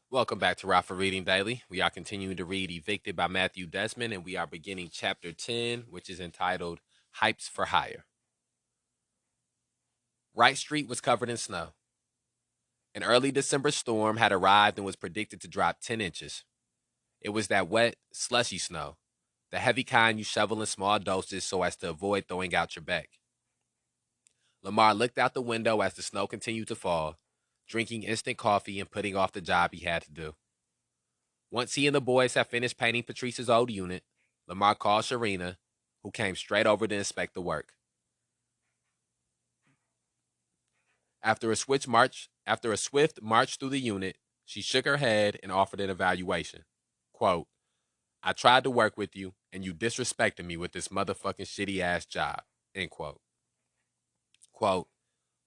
Welcome back to Rockford Reading Daily. We are continuing to read Evicted by Matthew Desmond, and we are beginning chapter 10, which is entitled Hypes for Hire. Wright Street was covered in snow. An early December storm had arrived and was predicted to drop 10 inches. It was that wet, slushy snow, the heavy kind you shovel in small doses so as to avoid throwing out your back. Lamar looked out the window as the snow continued to fall, drinking instant coffee and putting off the job he had to do. Once he and the boys had finished painting Patrice's old unit, Lamar called Sharina, who came straight over to inspect the work. After a swift march through the unit, she shook her head and offered an evaluation. Quote, I tried to work with you, and you disrespected me with this motherfucking shitty ass job. End quote. Quote,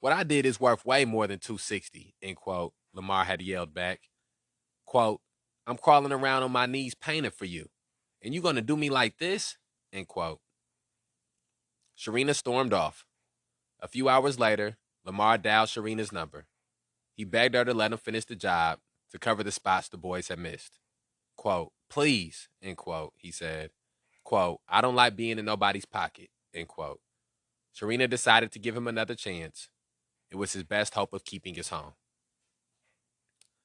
what I did is worth way more than $260, end quote, Lamar had yelled back. Quote, I'm crawling around on my knees painting for you, and you gonna do me like this? End quote. Sharina stormed off. A few hours later, Lamar dialed Sharina's number. He begged her to let him finish the job to cover the spots the boys had missed. Quote, please, end quote, he said. Quote, I don't like being in nobody's pocket, end quote. Sharina decided to give him another chance. It was his best hope of keeping his home.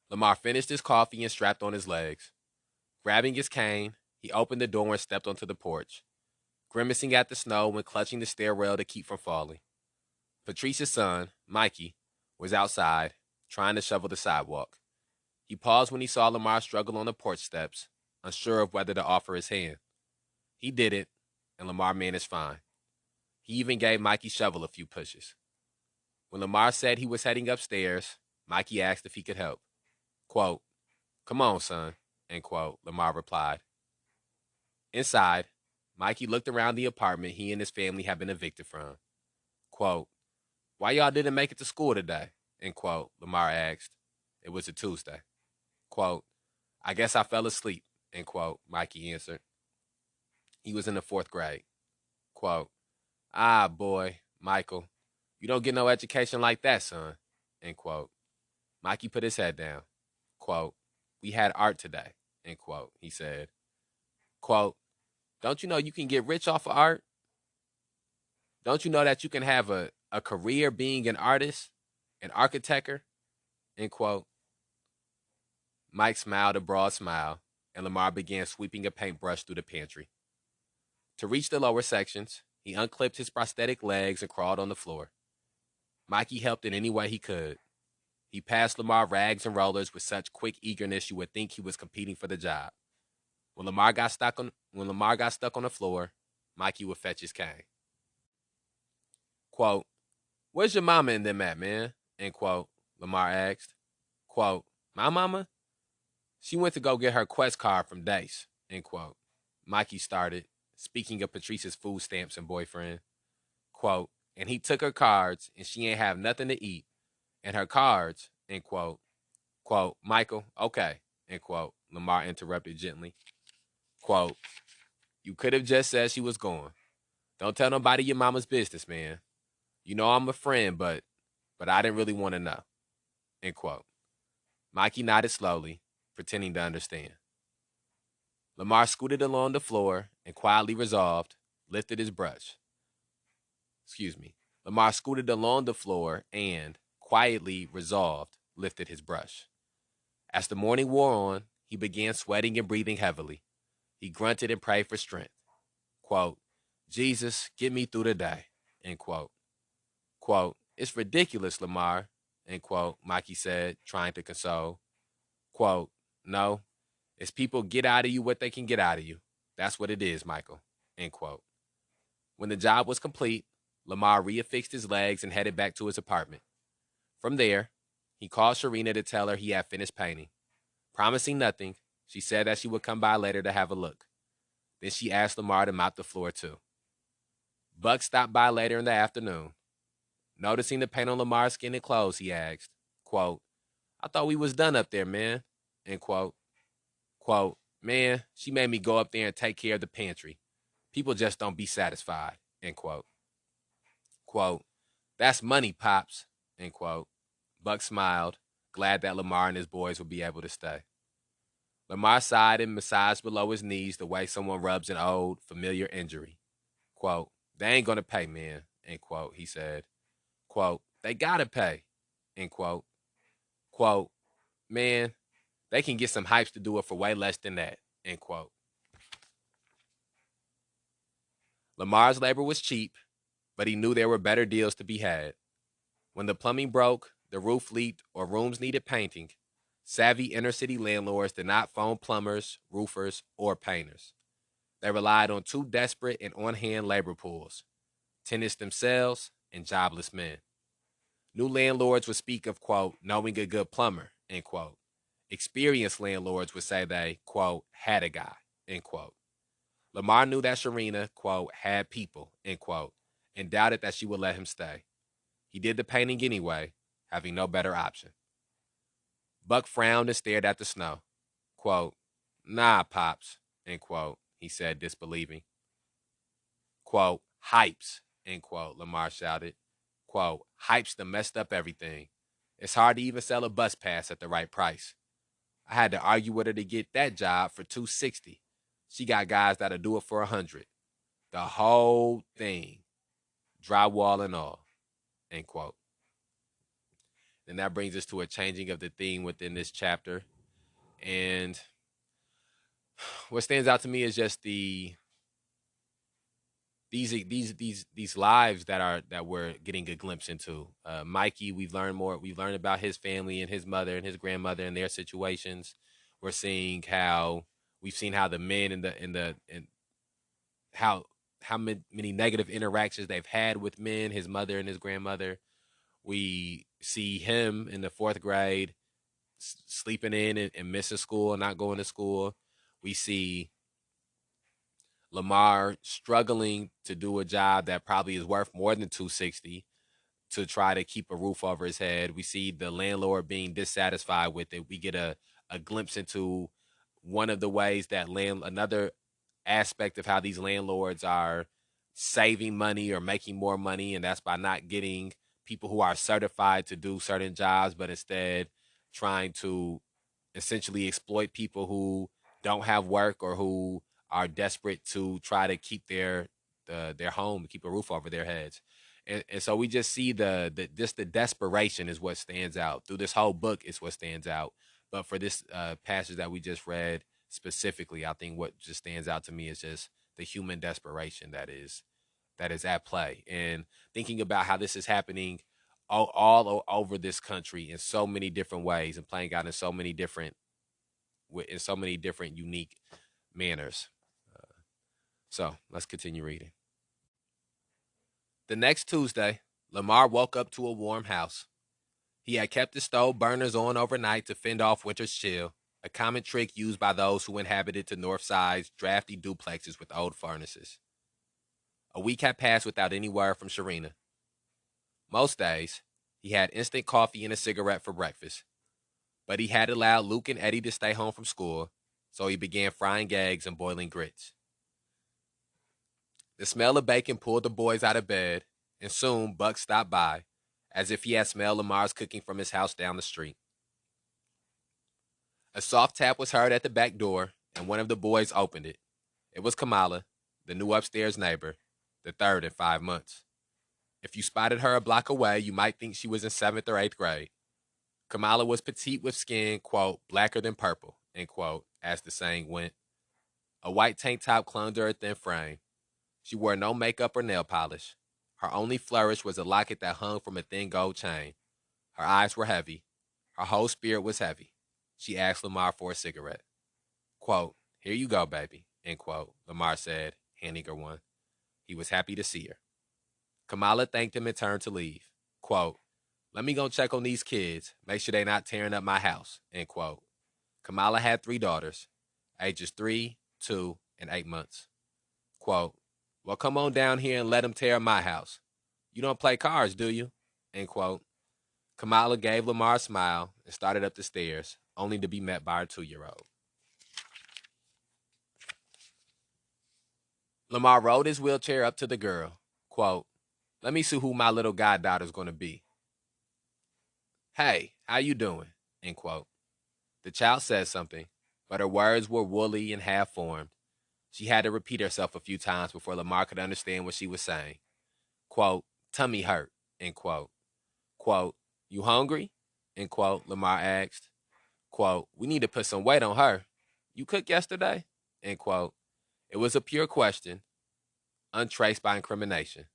Lamar finished his coffee and strapped on his legs. Grabbing his cane, he opened the door and stepped onto the porch, grimacing at the snow and clutching the stair rail to keep from falling. Patrice's son, Mikey, was outside, trying to shovel the sidewalk. He paused when he saw Lamar struggle on the porch steps, unsure of whether to offer his hand. He did it, and Lamar managed fine. He even gave Mikey's shovel a few pushes. When Lamar said he was heading upstairs, Mikey asked if he could help. Quote, come on, son, end quote, Lamar replied. Inside, Mikey looked around the apartment he and his family had been evicted from. Quote, why y'all didn't make it to school today? End quote, Lamar asked. It was a Tuesday. Quote, I guess I fell asleep, end quote, Mikey answered. He was in the 4th grade. Quote, ah, boy, Michael, you don't get no education like that, son, end quote. Mikey put his head down. Quote, we had art today, end quote, he said. Quote, don't you know you can get rich off of art? Don't you know that you can have a career being an artist, an architecture, end quote. Mike smiled a broad smile, and Lamar began sweeping a paintbrush through the pantry. To reach the lower sections, he unclipped his prosthetic legs and crawled on the floor. Mikey helped in any way he could. He passed Lamar rags and rollers with such quick eagerness you would think he was competing for the job. When Lamar got stuck on the floor, Mikey would fetch his cane. Quote, where's your mama and them at, man? End quote, Lamar asked. Quote, my mama? She went to go get her Quest card from Dace, end quote. Mikey started, speaking of Patrice's food stamps and boyfriend. Quote, and he took her cards and she ain't have nothing to eat. And her cards, end quote. Quote, Michael, okay, end quote, Lamar interrupted gently. Quote, you could have just said she was gone. Don't tell nobody your mama's business, man. You know I'm a friend, but I didn't really want to know. End quote. Mikey nodded slowly, pretending to understand. Lamar scooted along the floor and quietly resolved, lifted his brush. Lamar scooted along the floor and, quietly resolved, lifted his brush. As the morning wore on, he began sweating and breathing heavily. He grunted and prayed for strength. Quote, Jesus, get me through the day, end quote. Quote, it's ridiculous, Lamar, end quote, Mikey said, trying to console. Quote, no, it's people get out of you what they can get out of you. That's what it is, Michael, end quote. When the job was complete, Lamar reaffixed his legs and headed back to his apartment. From there, he called Sharina to tell her he had finished painting. Promising nothing, she said that she would come by later to have a look. Then she asked Lamar to mop the floor too. Buck stopped by later in the afternoon. Noticing the paint on Lamar's skin and clothes, he asked, quote, I thought we was done up there, man, end quote. Quote, man, she made me go up there and take care of the pantry. People just don't be satisfied, end quote. Quote, that's money, Pops, end quote. Buck smiled, glad that Lamar and his boys would be able to stay. Lamar sighed and massaged below his knees the way someone rubs an old, familiar injury. Quote, they ain't gonna pay, man, end quote, he said. Quote, they gotta pay, end quote. Quote, man, they can get some hypes to do it for way less than that, end quote. Lamar's labor was cheap, but he knew there were better deals to be had. When the plumbing broke, the roof leaked, or rooms needed painting, savvy inner city landlords did not phone plumbers, roofers, or painters. They relied on two desperate and on-hand labor pools, tenants themselves and jobless men. New landlords would speak of, quote, knowing a good plumber, end quote. Experienced landlords would say they, quote, had a guy, end quote. Lamar knew that Sharina, quote, had people, end quote, and doubted that she would let him stay. He did the painting anyway, having no better option. Buck frowned and stared at the snow. Quote, nah, Pops, end quote, he said, disbelieving. Quote, hypes, end quote, Lamar shouted. Quote, hypes done messed up everything. It's hard to even sell a bus pass at the right price. I had to argue with her to get that job for $260. She got guys that'll do it for $100. The whole thing, drywall and all, end quote. And that brings us to a changing of the theme within this chapter. And what stands out to me is just these lives that we're getting a glimpse into. Mikey, we've learned more. We've learned about his family and his mother and his grandmother and their situations. We're seeing how we've seen how the men and how many negative interactions they've had with men, his mother and his grandmother. We see him in the 4th grade sleeping in and missing school and not going to school. We see Lamar struggling to do a job that probably is worth more than $260 to try to keep a roof over his head. We see the landlord being dissatisfied with it. We get a glimpse into one of the ways that another aspect of how these landlords are saving money or making more money, and that's by not getting people who are certified to do certain jobs, but instead trying to essentially exploit people who don't have work or who are desperate to try to keep their home, keep a roof over their heads. And so we just see the desperation is what stands out through this whole book. Is what stands out. But for this passage that we just read specifically, I think what just stands out to me is just the human desperation that is at play, and thinking about how this is happening all over this country in so many different ways and playing out in so many different unique manners. So let's continue reading. The next Tuesday, Lamar woke up to a warm house. He had kept the stove burners on overnight to fend off winter's chill, a common trick used by those who inhabited the North Side's drafty duplexes with old furnaces. A week had passed without any word from Sharina. Most days, he had instant coffee and a cigarette for breakfast, but he had allowed Luke and Eddie to stay home from school, so he began frying eggs and boiling grits. The smell of bacon pulled the boys out of bed, and soon Buck stopped by, as if he had smelled Lamar's cooking from his house down the street. A soft tap was heard at the back door, and one of the boys opened it. It was Kamala, the new upstairs neighbor, the third in 5 months. If you spotted her a block away, you might think she was in 7th or 8th grade. Kamala was petite with skin, quote, blacker than purple, end quote, as the saying went. A white tank top clung to her thin frame. She wore no makeup or nail polish. Her only flourish was a locket that hung from a thin gold chain. Her eyes were heavy. Her whole spirit was heavy. She asked Lamar for a cigarette. Quote, here you go, baby, end quote, Lamar said, handing her one. He was happy to see her. Kamala thanked him and turned to leave. Quote, let me go check on these kids, make sure they're not tearing up my house, end quote. Kamala had 3 daughters, ages 3, 2, and 8 months. Quote, well, come on down here and let them tear up my house. You don't play cards, do you? End quote. Kamala gave Lamar a smile and started up the stairs, only to be met by her 2-year-old. Lamar rode his wheelchair up to the girl. Quote, let me see who my little goddaughter's going to be. Hey, how you doing? end quote. The child said something, but her words were woolly and half-formed. She had to repeat herself a few times before Lamar could understand what she was saying. Quote, tummy hurt, end quote. Quote, you hungry? End quote, Lamar asked. Quote, we need to put some weight on her. You cooked yesterday? End quote. It was a pure question, untraced by incrimination.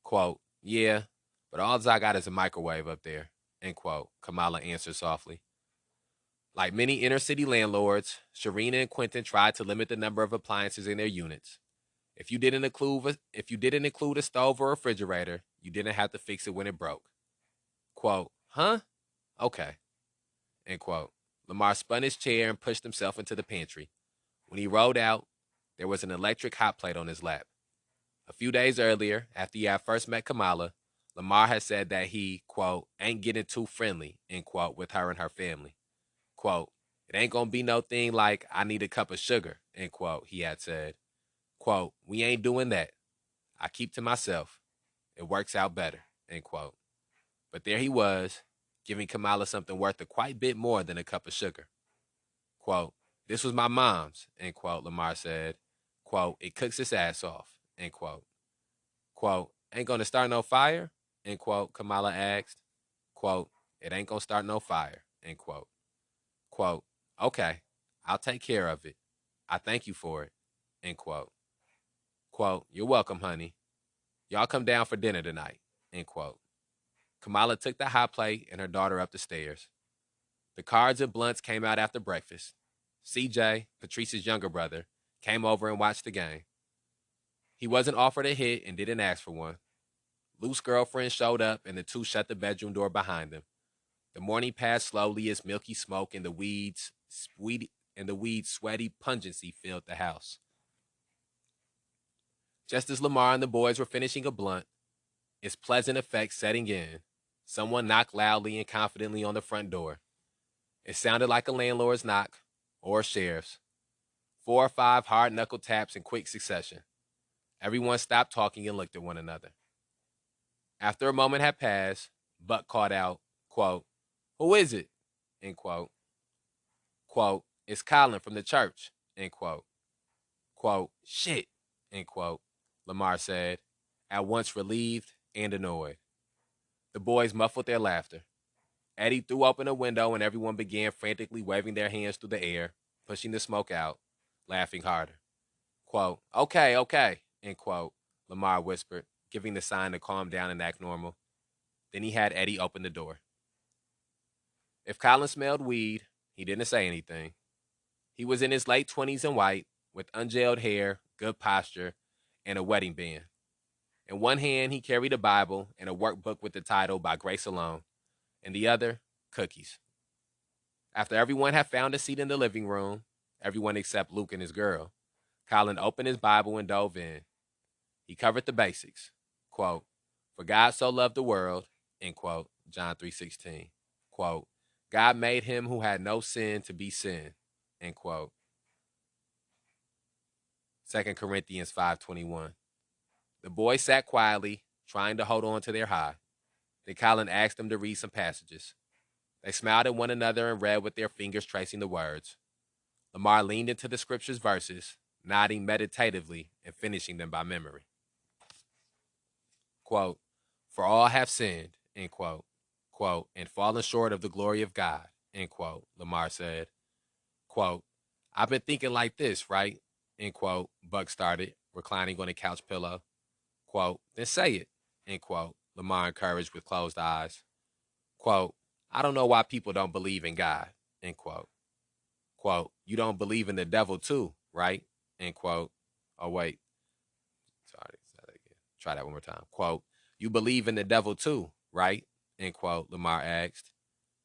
Quote, yeah, but all I got is a microwave up there, end quote, Kamala answered softly. Like many inner city landlords, Sharina and Quentin tried to limit the number of appliances in their units. If you didn't include a stove or refrigerator, you didn't have to fix it when it broke. Quote, huh? Okay, end quote. Lamar spun his chair and pushed himself into the pantry. When he rolled out, there was an electric hot plate on his lap. A few days earlier, after he had first met Kamala, Lamar had said that he, quote, ain't getting too friendly, end quote, with her and her family. Quote, it ain't gonna be no thing like I need a cup of sugar, end quote, he had said. Quote, we ain't doing that. I keep to myself. It works out better, end quote. But there he was, giving Kamala something worth a quite bit more than a cup of sugar. Quote, this was my mom's, end quote, Lamar said. Quote, it cooks its ass off, end quote. Quote, ain't gonna start no fire, end quote, Kamala asked. Quote, it ain't gonna start no fire, end quote. Quote, okay, I'll take care of it. I thank you for it, end quote. Quote, you're welcome, honey. Y'all come down for dinner tonight, end quote. Kamala took the hot plate and her daughter up the stairs. The cards and blunts came out after breakfast. CJ, Patrice's younger brother, came over and watched the game. He wasn't offered a hit and didn't ask for one. Luke's girlfriend showed up and the two shut the bedroom door behind them. The morning passed slowly as milky smoke and the weeds' sweaty pungency filled the house. Just as Lamar and the boys were finishing a blunt, its pleasant effect setting in, someone knocked loudly and confidently on the front door. It sounded like a landlord's knock, or a sheriff's. 4 or 5 hard-knuckle taps in quick succession. Everyone stopped talking and looked at one another. After a moment had passed, Buck called out, quote, who is it? End quote. Quote, it's Colin from the church, end quote. Quote, shit, end quote, Lamar said, at once relieved and annoyed. The boys muffled their laughter. Eddie threw open a window and everyone began frantically waving their hands through the air, pushing the smoke out, laughing harder. Quote, okay, end quote, Lamar whispered, giving the sign to calm down and act normal. Then he had Eddie open the door. If Colin smelled weed, he didn't say anything. He was in his late 20s and white, with unjailed hair, good posture, and a wedding band. In one hand, he carried a Bible and a workbook with the title By Grace Alone. In the other, cookies. After everyone had found a seat in the living room, everyone except Luke and his girl, Colin opened his Bible and dove in. He covered the basics. Quote, for God so loved the world, end quote, John 3:16. Quote, God made him who had no sin to be sin, end quote. 2 Corinthians 5:21. The boys sat quietly, trying to hold on to their high. Then Colin asked them to read some passages. They smiled at one another and read with their fingers tracing the words. Lamar leaned into the scripture's verses, nodding meditatively and finishing them by memory. Quote, for all have sinned, end quote, quote, and fallen short of the glory of God, end quote, Lamar said. Quote, I've been thinking like this, right? End quote, Buck started, reclining on a couch pillow. Quote, then say it, end quote, Lamar encouraged with closed eyes. Quote, I don't know why people don't believe in God, end quote. Quote, you don't believe in the devil too, right? End quote. Oh, wait. Sorry, say that again. Try that one more time. Quote, you believe in the devil too, right? End quote, Lamar asked.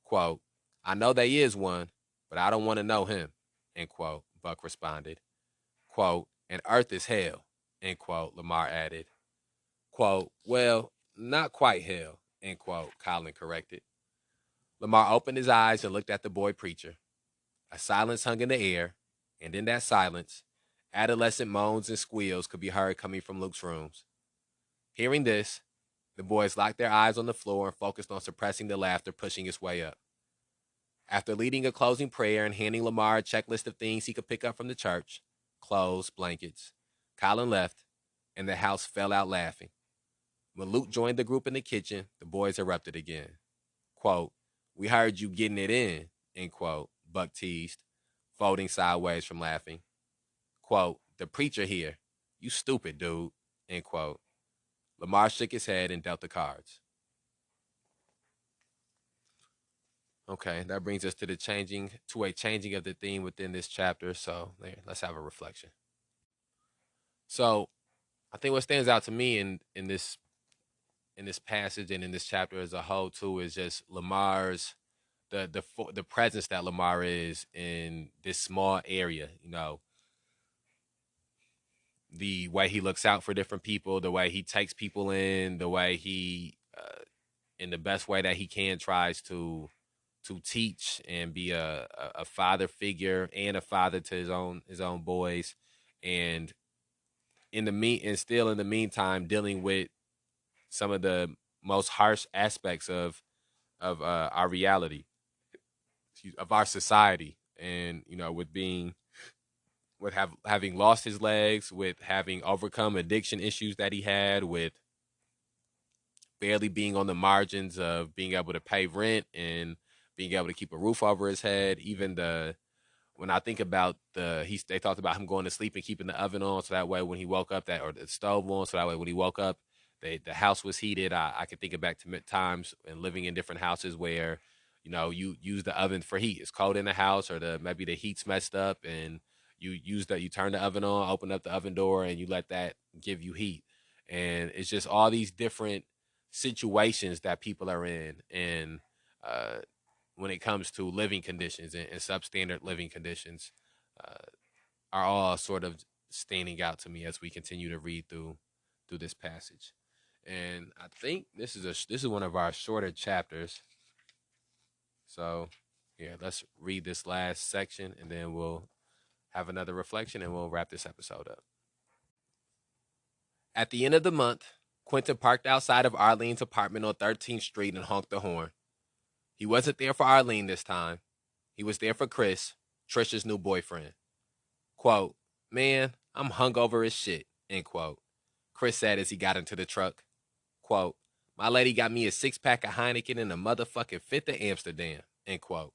Quote, I know there is one, but I don't want to know him, end quote, Buck responded. Quote, and earth is hell, end quote, Lamar added. Quote, well, not quite hell, end quote, Colin corrected. Lamar opened his eyes and looked at the boy preacher. A silence hung in the air, and in that silence, adolescent moans and squeals could be heard coming from Luke's rooms. Hearing this, the boys locked their eyes on the floor and focused on suppressing the laughter pushing its way up. After leading a closing prayer and handing Lamar a checklist of things he could pick up from the church, clothes, blankets, Colin left, and the house fell out laughing. When Luke joined the group in the kitchen, the boys erupted again. Quote, "We heard you getting it in," end quote, Buck teased, folding sideways from laughing. Quote, "The preacher here. You stupid, dude," end quote. Lamar shook his head and dealt the cards. Okay, that brings us to a changing of the theme within this chapter. So let's have a reflection. So I think what stands out to me in this passage and in this chapter as a whole too is just Lamar's the presence that Lamar is in this small area. The way he looks out for different people, the way he takes people in, the way he, in the best way that he can, tries to teach and be a father figure and a father to his own boys, and still in the meantime dealing with some of the most harsh aspects of our reality, of our society, and having lost his legs, with having overcome addiction issues that he had, with barely being on the margins of being able to pay rent and being able to keep a roof over his head. Even when I think about they talked about him going to sleep and keeping the oven on so that way when he woke up, or the stove on so that way when he woke up, the house was heated. I could think back to times and living in different houses where you use the oven for heat. It's cold in the house, or maybe the heat's messed up, and you turn the oven on, open up the oven door, and you let that give you heat. And it's just all these different situations that people are in, and uh, when it comes to living conditions and substandard living conditions, uh, are all sort of standing out to me as we continue to read through this passage. And I think this is one of our shorter chapters. So, yeah, let's read this last section, and then we'll have another reflection, and we'll wrap this episode up. At the end of the month, Quentin parked outside of Arlene's apartment on 13th Street and honked the horn. He wasn't there for Arlene this time. He was there for Chris, Trisha's new boyfriend. Quote, "Man, I'm hungover as shit," end quote. Chris said as he got into the truck. Quote, "My lady got me a 6-pack of Heineken and a motherfucking fifth of Amsterdam," end quote.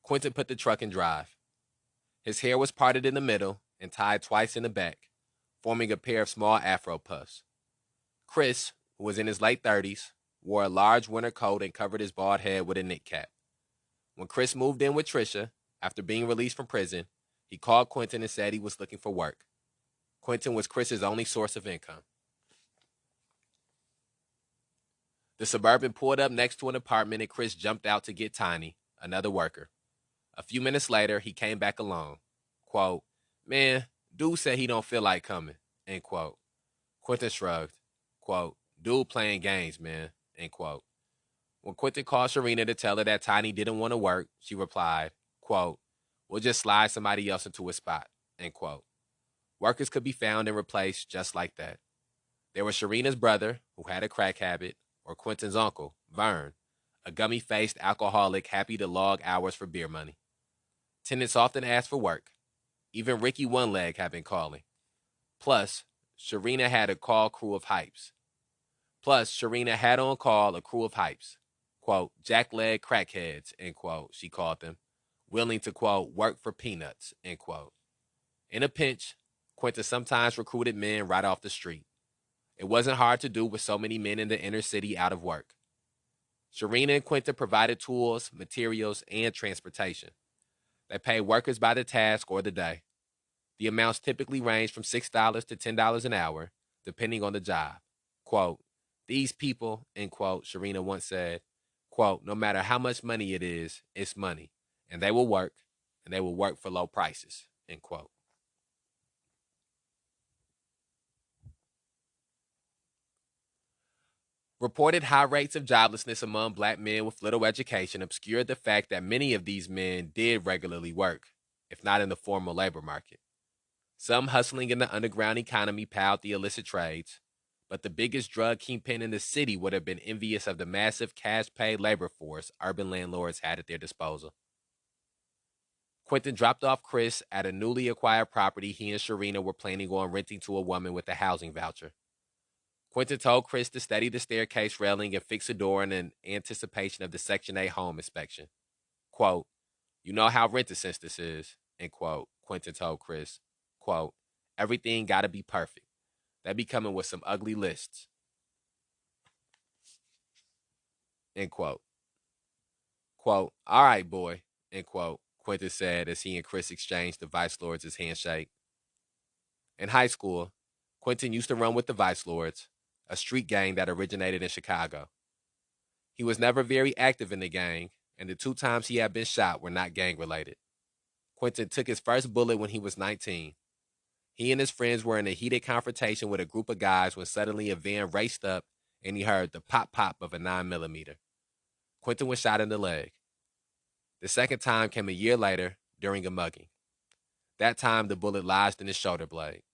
Quentin put the truck in drive. His hair was parted in the middle and tied twice in the back, forming a pair of small afro puffs. Chris, who was in his late 30s, wore a large winter coat and covered his bald head with a knit cap. When Chris moved in with Trisha, after being released from prison, he called Quentin and said he was looking for work. Quentin was Chris's only source of income. The Suburban pulled up next to an apartment and Chris jumped out to get Tiny, another worker. A few minutes later, he came back alone. Quote, "Man, dude said he don't feel like coming," end quote. Quentin shrugged. Quote, "Dude playing games, man," end quote. When Quentin called Sharina to tell her that Tiny didn't want to work, she replied, quote, "We'll just slide somebody else into his spot," end quote. Workers could be found and replaced just like that. There was Sharina's brother, who had a crack habit, or Quentin's uncle, Vern, a gummy-faced alcoholic happy to log hours for beer money. Tenants often asked for work. Even Ricky One Leg had been calling. Plus, Sharina had a call crew of hypes. Sharina had on call a crew of hypes. Quote, "jackleg crackheads," end quote, she called them, willing to, quote, "work for peanuts," end quote. In a pinch, Quentin sometimes recruited men right off the street. It wasn't hard to do with so many men in the inner city out of work. Sharina and Quentin provided tools, materials, and transportation. They paid workers by the task or the day. The amounts typically ranged from $6 to $10 an hour, depending on the job. Quote, "These people," end quote, Sharina once said, quote, "no matter how much money it is, it's money. And they will work, and they will work for low prices," end quote. Reported high rates of joblessness among black men with little education obscured the fact that many of these men did regularly work, if not in the formal labor market. Some hustling in the underground economy piled the illicit trades, but the biggest drug kingpin in the city would have been envious of the massive cash-paid labor force urban landlords had at their disposal. Quentin dropped off Chris at a newly acquired property he and Sharina were planning on renting to a woman with a housing voucher. Quentin told Chris to steady the staircase railing and fix a door in anticipation of the Section 8 home inspection. Quote, "You know how rent-a-sense this is," end quote, Quentin told Chris. Quote, "Everything gotta be perfect. They be coming with some ugly lists." End quote. Quote, "All right, boy," end quote, Quentin said as he and Chris exchanged the Vice Lords' handshake. In high school, Quentin used to run with the Vice Lords, a street gang that originated in Chicago. He was never very active in the gang, and the 2 times he had been shot were not gang related. Quentin took his first bullet when he was 19. He and his friends were in a heated confrontation with a group of guys when suddenly a van raced up and he heard the pop pop of a 9mm. Quentin was shot in the leg. The second time came a year later during a mugging. That time the bullet lodged in his shoulder blade.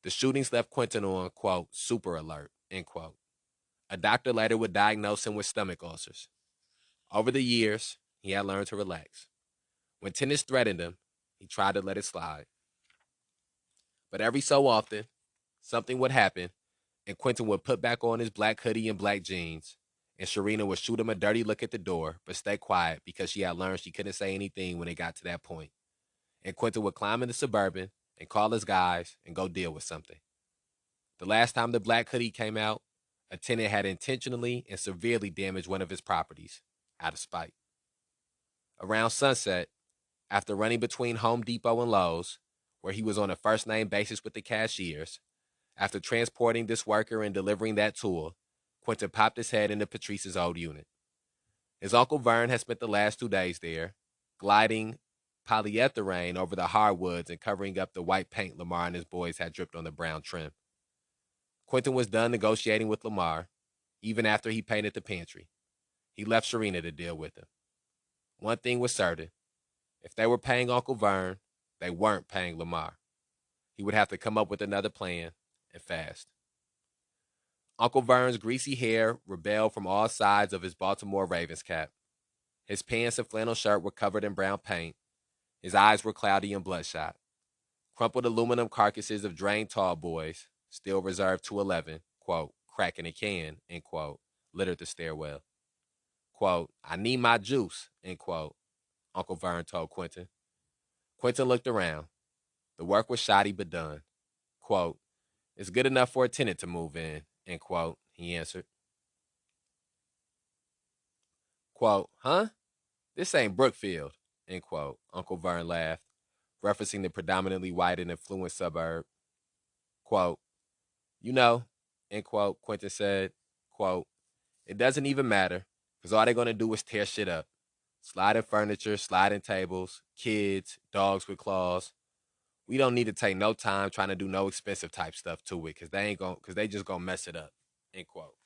The shootings left Quentin on, quote, super alert, end quote. A doctor later would diagnose him with stomach ulcers. Over the years, he had learned to relax. When tenants threatened him, he tried to let it slide. But every so often, something would happen, and Quentin would put back on his black hoodie and black jeans, and Sharina would shoot him a dirty look at the door, but stay quiet because she had learned she couldn't say anything when it got to that point. And Quentin would climb in the Suburban and call his guys and go deal with something. The last time the black hoodie came out, a tenant had intentionally and severely damaged one of his properties, out of spite. Around sunset, after running between Home Depot and Lowe's, where he was on a first-name basis with the cashiers, after transporting this worker and delivering that tool, Quentin popped his head into Patrice's old unit. His Uncle Vern had spent the last 2 days there, gliding polyethylene over the hardwoods and covering up the white paint Lamar and his boys had dripped on the brown trim. Quentin was done negotiating with Lamar, even after he painted the pantry. He left Sharina to deal with him. One thing was certain. If they were paying Uncle Vern, they weren't paying Lamar. He would have to come up with another plan, and fast. Uncle Vern's greasy hair rebelled from all sides of his Baltimore Ravens cap. His pants and flannel shirt were covered in brown paint. His eyes were cloudy and bloodshot. Crumpled aluminum carcasses of drained tall boys, still reserved 211, quote, crack in a can, end quote, littered the stairwell. Quote, "I need my juice," end quote, Uncle Vern told Quentin. Quentin looked around. The work was shoddy but done. Quote, "It's good enough for a tenant to move in," end quote, he answered. Quote, "Huh? This ain't Brookfield," end quote, Uncle Vern laughed, referencing the predominantly white and affluent suburb. Quote, "You know," end quote, Quentin said, quote, "it doesn't even matter, because all they're going to do is tear shit up. Sliding furniture, sliding tables, kids, dogs with claws. We don't need to take no time trying to do no expensive type stuff to it, because they just gonna mess it up," end quote.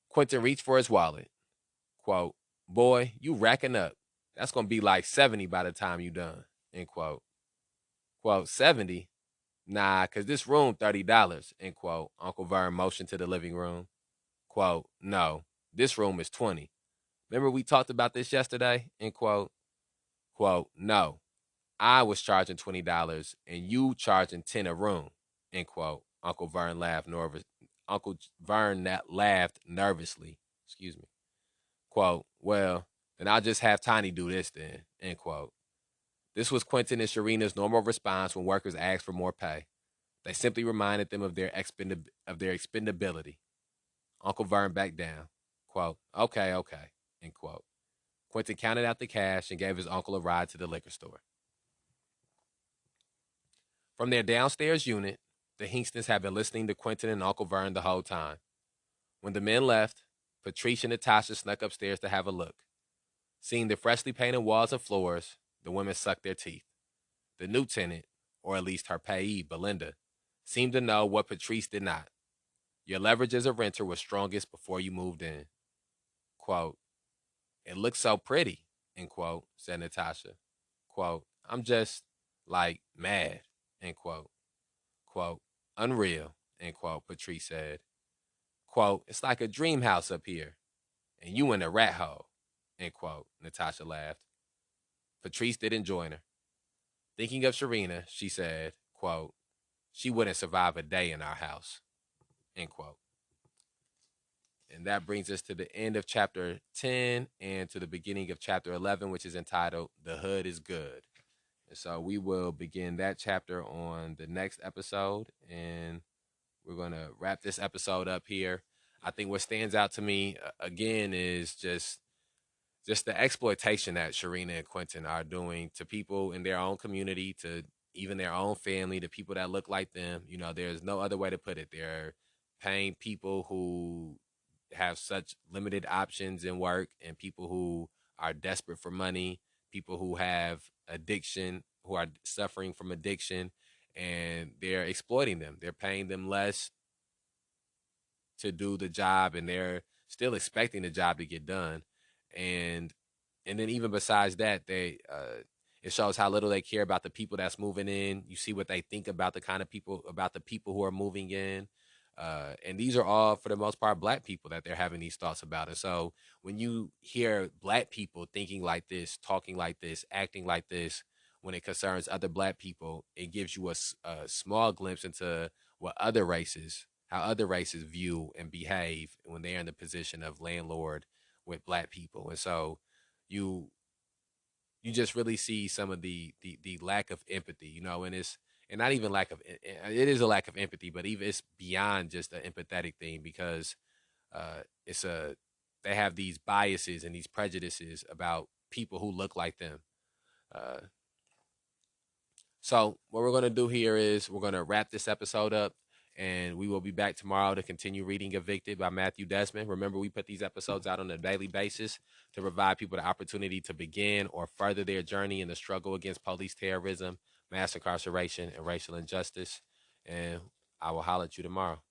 Quentin reached for his wallet. Quote, "Boy, you racking up. That's gonna be like 70 by the time you done," end quote. Quote, "70? Nah, cause this room $30, end quote. Uncle Vern motioned to the living room. Quote, "No, this room is 20. Remember we talked about this yesterday?" End quote. Quote, "No, I was charging $20 and you charging 10 a room," end quote. Uncle Vern laughed nervously. Excuse me. Quote, "Well, then I'll just have Tiny do this then," end quote. This was Quentin and Sharina's normal response when workers asked for more pay. They simply reminded them of their expendability. Uncle Vern backed down. Quote, "Okay, okay," end quote. Quentin counted out the cash and gave his uncle a ride to the liquor store. From their downstairs unit, the Hinkstons had been listening to Quentin and Uncle Vern the whole time. When the men left, Patrice and Natasha snuck upstairs to have a look. Seeing the freshly painted walls and floors, the women sucked their teeth. The new tenant, or at least her payee, Belinda, seemed to know what Patrice did not. Your leverage as a renter was strongest before you moved in. Quote, "It looks so pretty," end quote, said Natasha. Quote, "I'm just, like, mad," end quote. Quote, "Unreal," end quote, Patrice said. Quote, it's like a dream house up here, and you in a rat hole, end quote, Natasha laughed. Patrice didn't join her. Thinking of Sharina, she said, quote, she wouldn't survive a day in our house, end quote. And that brings us to the end of chapter 10 and to the beginning of chapter 11, which is entitled The Hood is Good. And so we will begin that chapter on the next episode. And we're going to wrap this episode up here. I think what stands out to me, again, is just the exploitation that Sharina and Quentin are doing to people in their own community, to even their own family, to people that look like them. You know, there's no other way to put it. They're paying people who have such limited options in work, and people who are desperate for money, people who have addiction, who are suffering from addiction, and they're exploiting them. They're paying them less to do the job, and they're still expecting the job to get done. And then even besides that, they it shows how little they care about the people that's moving in. You see what they think about the kind of people, about the people who are moving in. And these are all, for the most part, Black people that they're having these thoughts about. And so when you hear Black people thinking like this, talking like this, acting like this, when it concerns other Black people, it gives you a small glimpse into what other races, how other races view and behave when they're in the position of landlord with Black people. And so you you just really see some of the lack of empathy, you know, and it's, and not even lack of, it is a lack of empathy, but even it's beyond just an empathetic thing, because it's a, they have these biases and these prejudices about people who look like them. Uh, so what we're gonna do here is we're gonna wrap this episode up, and we will be back tomorrow to continue reading Evicted by Matthew Desmond. Remember, we put these episodes out on a daily basis to provide people the opportunity to begin or further their journey in the struggle against police terrorism, mass incarceration, and racial injustice. And I will holler at you tomorrow.